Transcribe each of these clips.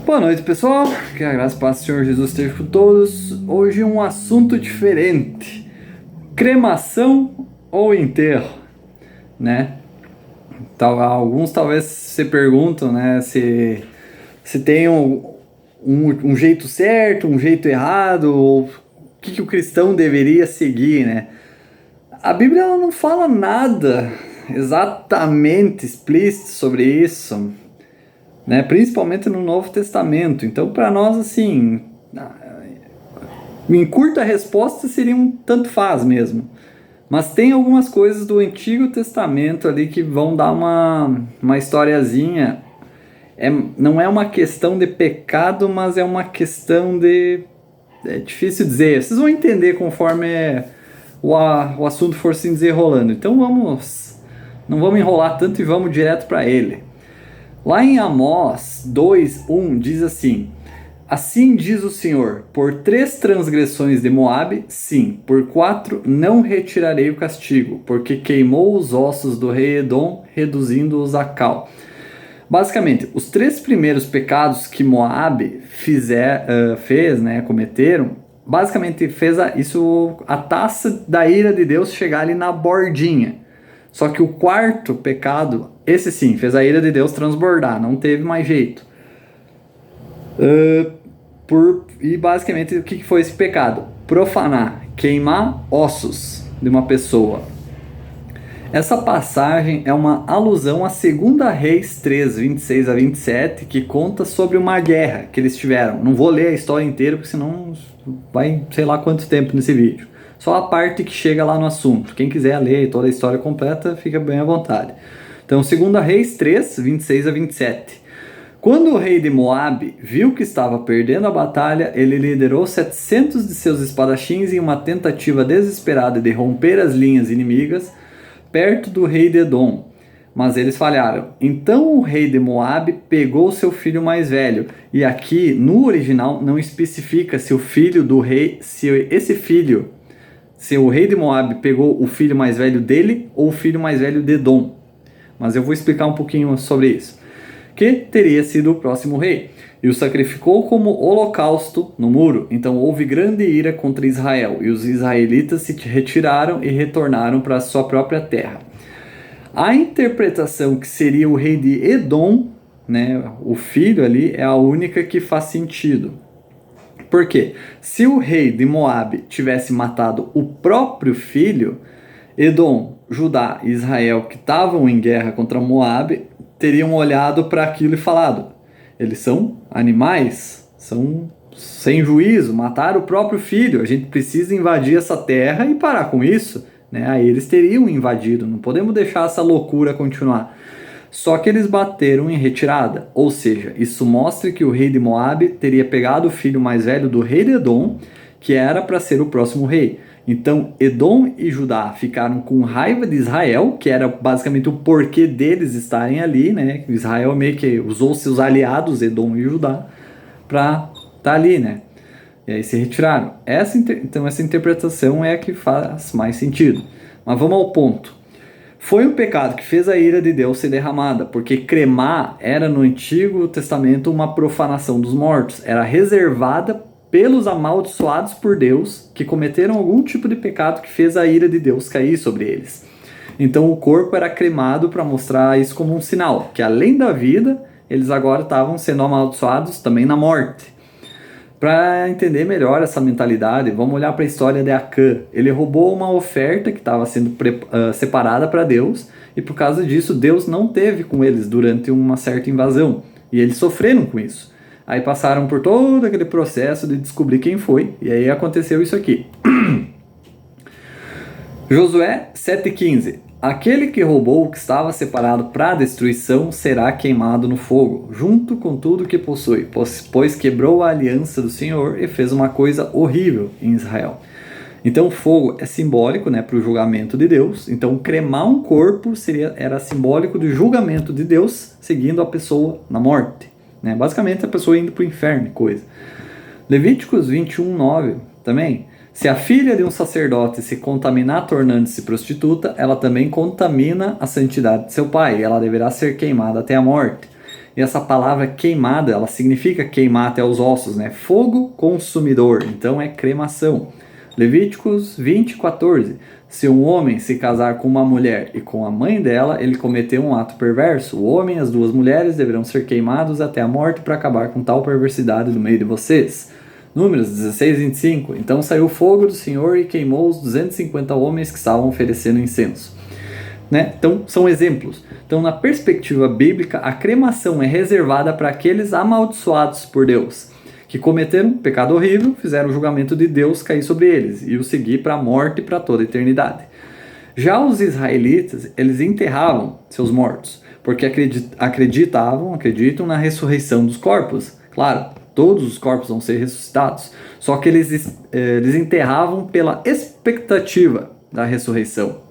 Boa noite, pessoal. Que a graça e a paz do Senhor Jesus esteja com todos. Hoje um assunto diferente: cremação ou enterro, né? Alguns talvez se perguntam, né, se tem um jeito certo, um jeito errado, ou o que o cristão deveria seguir, né? A Bíblia ela não fala nada exatamente explícito sobre isso, né? Principalmente no Novo Testamento. Então, para nós, assim, em curta resposta seria um tanto faz mesmo. Mas tem algumas coisas do Antigo Testamento ali que vão dar uma historiazinha. Não é uma questão de pecado, mas é uma questão de... É difícil dizer. Vocês vão entender conforme o assunto for se desenrolando. Então não vamos enrolar tanto e vamos direto para ele. Lá em Amós 2:1 diz assim: Assim diz o Senhor, por 3 transgressões de Moabe, sim, por 4 não retirarei o castigo, porque queimou os ossos do rei Edom, reduzindo-os a cal. Basicamente, os 3 primeiros pecados que Moabe fez, né, cometeram, basicamente fez a taça da ira de Deus chegar ali na bordinha. Só que o quarto pecado, esse sim, fez a ira de Deus transbordar, não teve mais jeito. E basicamente o que foi esse pecado? Profanar, queimar ossos de uma pessoa. Essa passagem é uma alusão a 2 Reis 3, 26 a 27, que conta sobre uma guerra que eles tiveram. Não vou ler a história inteira, porque senão vai sei lá quanto tempo nesse vídeo. Só a parte que chega lá no assunto. Quem quiser ler toda a história completa, fica bem à vontade. Então, 2 Reis 3, 26 a 27. Quando o rei de Moabe viu que estava perdendo a batalha, ele liderou 700 de seus espadachins em uma tentativa desesperada de romper as linhas inimigas perto do rei de Edom. Mas eles falharam. Então o rei de Moabe pegou seu filho mais velho. E aqui, no original, não especifica se o filho do rei, se o rei de Moabe pegou o filho mais velho dele ou o filho mais velho de Edom. Mas eu vou explicar um pouquinho sobre isso. Que teria sido o próximo rei, e o sacrificou como holocausto no muro. Então houve grande ira contra Israel, e os israelitas se retiraram e retornaram para a sua própria terra. A interpretação que seria o rei de Edom, né, o filho ali, é a única que faz sentido. Por quê? Se o rei de Moabe tivesse matado o próprio filho, Edom, Judá e Israel, que estavam em guerra contra Moabe, teriam olhado para aquilo e falado: eles são animais, são sem juízo, mataram o próprio filho, a gente precisa invadir essa terra e parar com isso, né? Aí eles teriam invadido, não podemos deixar essa loucura continuar. Só que eles bateram em retirada, ou seja, isso mostra que o rei de Moabe teria pegado o filho mais velho do rei de Edom, que era para ser o próximo rei. Então, Edom e Judá ficaram com raiva de Israel, que era basicamente o porquê deles estarem ali, né? Israel meio que usou seus aliados, Edom e Judá, para estar ali, né? E aí se retiraram. Então, essa interpretação é a que faz mais sentido. Mas vamos ao ponto. Foi um pecado que fez a ira de Deus ser derramada, porque cremar era no Antigo Testamento uma profanação dos mortos. Era reservada pelos amaldiçoados por Deus, que cometeram algum tipo de pecado que fez a ira de Deus cair sobre eles. Então o corpo era cremado para mostrar isso como um sinal, que além da vida, eles agora estavam sendo amaldiçoados também na morte. Para entender melhor essa mentalidade, vamos olhar para a história de Acã. Ele roubou uma oferta que estava sendo separada para Deus, e por causa disso Deus não teve com eles durante uma certa invasão, e eles sofreram com isso. Aí passaram por todo aquele processo de descobrir quem foi, e aí aconteceu isso aqui. Josué 7,15. Aquele que roubou o que estava separado para a destruição será queimado no fogo, junto com tudo que possui, pois quebrou a aliança do Senhor e fez uma coisa horrível em Israel. Então o fogo é simbólico, né, para o julgamento de Deus. Então cremar um corpo era simbólico do julgamento de Deus, seguindo a pessoa na morte. Né? Basicamente a pessoa indo para o inferno, coisa. Levíticos 21:9 também. Se a filha de um sacerdote se contaminar tornando-se prostituta, ela também contamina a santidade de seu pai, e ela deverá ser queimada até a morte. E essa palavra queimada, ela significa queimar até os ossos, né? Fogo consumidor, então é cremação. Levíticos 20:14. Se um homem se casar com uma mulher e com a mãe dela, ele cometeu um ato perverso. O homem e as duas mulheres deverão ser queimados até a morte para acabar com tal perversidade do meio de vocês. Números 16:25. Então saiu o fogo do Senhor e queimou os 250 homens que estavam oferecendo incenso. Né? Então, são exemplos. Então, na perspectiva bíblica, a cremação é reservada para aqueles amaldiçoados por Deus, que cometeram um pecado horrível, fizeram o julgamento de Deus cair sobre eles e o seguir para a morte para toda a eternidade. Já os israelitas, eles enterravam seus mortos, porque acreditam na ressurreição dos corpos. Claro, todos os corpos vão ser ressuscitados, só que eles enterravam pela expectativa da ressurreição.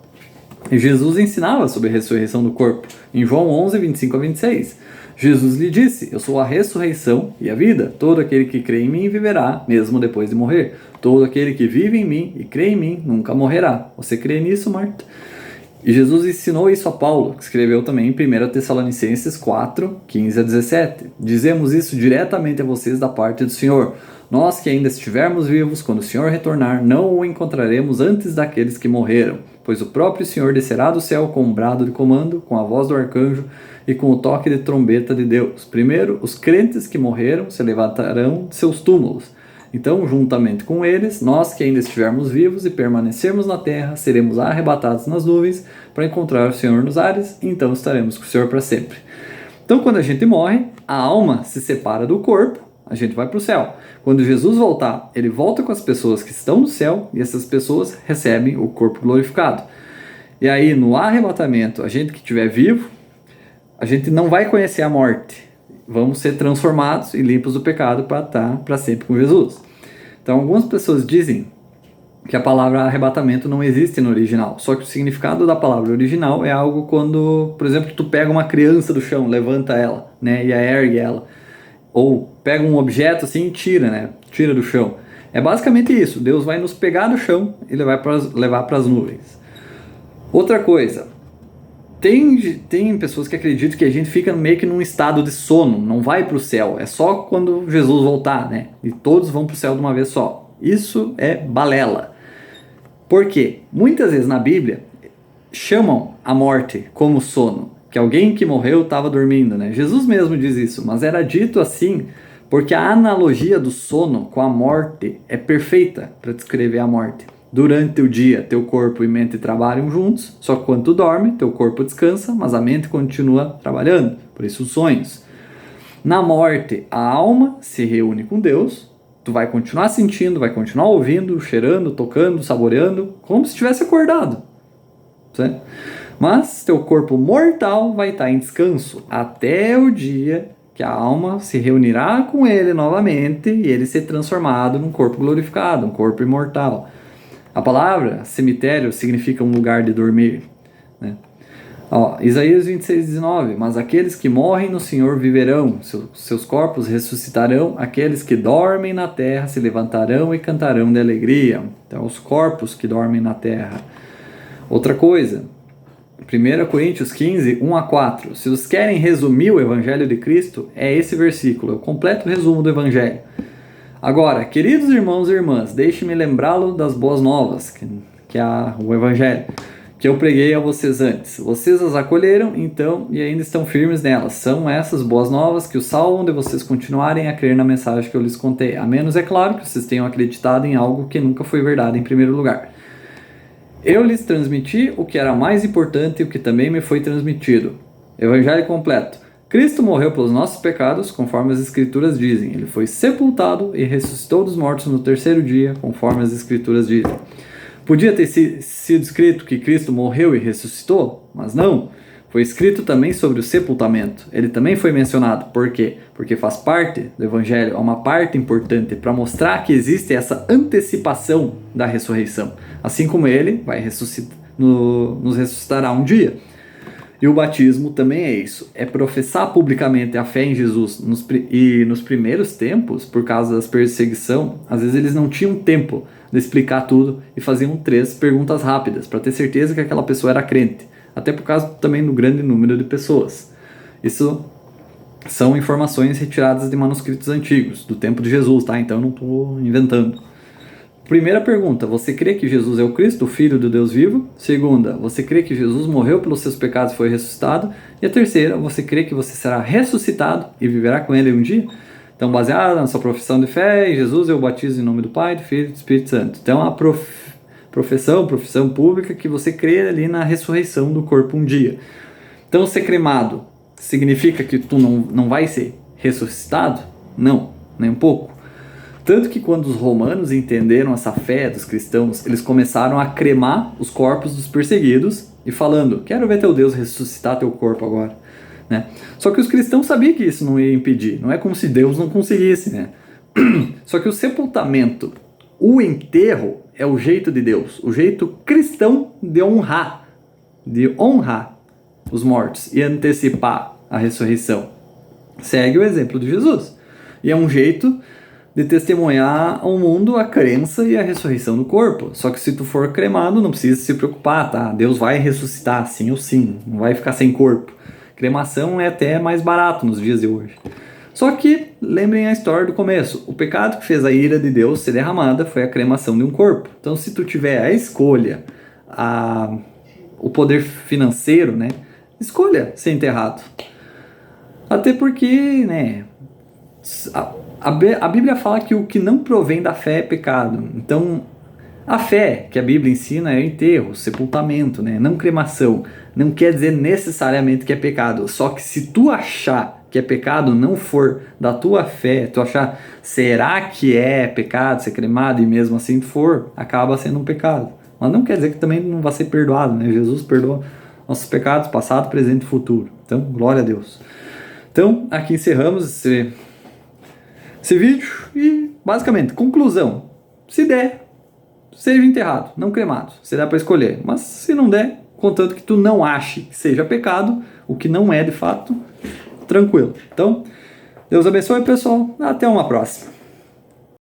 E Jesus ensinava sobre a ressurreição do corpo. Em João 11:25-26, Jesus lhe disse: eu sou a ressurreição e a vida. Todo aquele que crê em mim viverá, mesmo depois de morrer. Todo aquele que vive em mim e crê em mim nunca morrerá. Você crê nisso, Marta? E Jesus ensinou isso a Paulo, que escreveu também em 1 Tessalonicenses 4:15-17. Dizemos isso diretamente a vocês da parte do Senhor. Nós que ainda estivermos vivos, quando o Senhor retornar, não o encontraremos antes daqueles que morreram, pois o próprio Senhor descerá do céu com um brado de comando, com a voz do arcanjo e com o toque de trombeta de Deus. Primeiro, os crentes que morreram se levantarão de seus túmulos. Então, juntamente com eles, nós que ainda estivermos vivos e permanecermos na terra, seremos arrebatados nas nuvens para encontrar o Senhor nos ares, e então estaremos com o Senhor para sempre. Então, quando a gente morre, a alma se separa do corpo, a gente vai para o céu. Quando Jesus voltar, ele volta com as pessoas que estão no céu e essas pessoas recebem o corpo glorificado. E aí, no arrebatamento, a gente que estiver vivo, a gente não vai conhecer a morte. Vamos ser transformados e limpos do pecado para estar para sempre com Jesus. Então, algumas pessoas dizem que a palavra arrebatamento não existe no original. Só que o significado da palavra original é algo quando, por exemplo, tu pega uma criança do chão, levanta ela, né, e ergue ela. Ou pega um objeto assim e tira, né? Tira do chão. É basicamente isso. Deus vai nos pegar do chão e levar para as nuvens. Outra coisa. Tem pessoas que acreditam que a gente fica meio que num estado de sono. Não vai para o céu. É só quando Jesus voltar, né? E todos vão para o céu de uma vez só. Isso é balela. Por quê? Muitas vezes na Bíblia chamam a morte como sono. Que alguém que morreu estava dormindo, né? Jesus mesmo diz isso, mas era dito assim porque a analogia do sono com a morte é perfeita para descrever a morte. Durante o dia, teu corpo e mente trabalham juntos, só que quando tu dorme, teu corpo descansa, mas a mente continua trabalhando, por isso os sonhos. Na morte, a alma se reúne com Deus, tu vai continuar sentindo, vai continuar ouvindo, cheirando, tocando, saboreando, como se estivesse acordado, certo? Mas teu corpo mortal vai estar em descanso até o dia que a alma se reunirá com ele novamente e ele ser transformado num corpo glorificado, um corpo imortal. A palavra cemitério significa um lugar de dormir, né? Isaías 26:19. Mas aqueles que morrem no Senhor viverão, seus corpos ressuscitarão, aqueles que dormem na terra se levantarão e cantarão de alegria. Então, os corpos que dormem na terra. Outra coisa, 1 Coríntios 15:1-4. Se vocês querem resumir o Evangelho de Cristo, é esse versículo, é o completo resumo do Evangelho. Agora, queridos irmãos e irmãs, deixe-me lembrá-lo das boas novas, que é o Evangelho, que eu preguei a vocês antes. Vocês as acolheram, então, e ainda estão firmes nelas. São essas boas novas que os salvam de vocês continuarem a crer na mensagem que eu lhes contei. A menos, é claro, que vocês tenham acreditado em algo que nunca foi verdade em primeiro lugar. Eu lhes transmiti o que era mais importante e o que também me foi transmitido. Evangelho completo. Cristo morreu pelos nossos pecados, conforme as Escrituras dizem. Ele foi sepultado e ressuscitou dos mortos no terceiro dia, conforme as Escrituras dizem. Podia ter sido escrito que Cristo morreu e ressuscitou, mas não. Foi escrito também sobre o sepultamento. Ele também foi mencionado. Por quê? Porque faz parte do Evangelho, é uma parte importante para mostrar que existe essa antecipação da ressurreição. Assim como ele vai nos ressuscitará um dia. E o batismo também é isso. É professar publicamente a fé em Jesus. E nos primeiros tempos, por causa das perseguição, às vezes eles não tinham tempo de explicar tudo e faziam 3 perguntas rápidas para ter certeza que aquela pessoa era crente. Até por causa também do grande número de pessoas. Isso São informações retiradas de manuscritos antigos, do tempo de Jesus, tá? Então eu não estou inventando. Primeira pergunta, você crê que Jesus é o Cristo, o Filho do Deus vivo? Segunda, você crê que Jesus morreu pelos seus pecados e foi ressuscitado? E a terceira, você crê que você será ressuscitado e viverá com ele um dia? Então, baseada na sua profissão de fé, em Jesus eu batizo em nome do Pai, do Filho e do Espírito Santo. Então, a profissão pública que você crê ali na ressurreição do corpo um dia. Então, ser cremado significa que tu não vai ser ressuscitado? Não, nem um pouco. Tanto que quando os romanos entenderam essa fé dos cristãos, eles começaram a cremar os corpos dos perseguidos e falando, quero ver teu Deus ressuscitar teu corpo agora. Né? Só que os cristãos sabiam que isso não ia impedir, não é como se Deus não conseguisse. Né? Só que o sepultamento, o enterro, é o jeito de Deus, o jeito cristão de honrar os mortos e antecipar a ressurreição. Segue o exemplo de Jesus. E é um jeito de testemunhar ao mundo a crença e a ressurreição do corpo. Só que se tu for cremado, não precisa se preocupar, tá? Deus vai ressuscitar, sim ou sim, não vai ficar sem corpo. Cremação é até mais barato nos dias de hoje. Só que, lembrem a história do começo, o pecado que fez a ira de Deus ser derramada foi a cremação de um corpo. Então, se tu tiver a escolha, o poder financeiro, né? Escolha ser enterrado. Até porque, né? A Bíblia fala que o que não provém da fé é pecado. Então, a fé que a Bíblia ensina é enterro, sepultamento, né? Não cremação. Não quer dizer necessariamente que é pecado. Só que se tu achar que é pecado, não for da tua fé, tu achar, será que é pecado ser cremado e mesmo assim for, acaba sendo um pecado. Mas não quer dizer que também não vai ser perdoado, né? Jesus perdoa nossos pecados, passado, presente e futuro. Então, glória a Deus. Então, aqui encerramos esse vídeo e, basicamente, conclusão. Se der, seja enterrado, não cremado. Se dá para escolher. Mas se não der, contanto que tu não ache que seja pecado, o que não é de fato, tranquilo. Então, Deus abençoe, pessoal. Até uma próxima.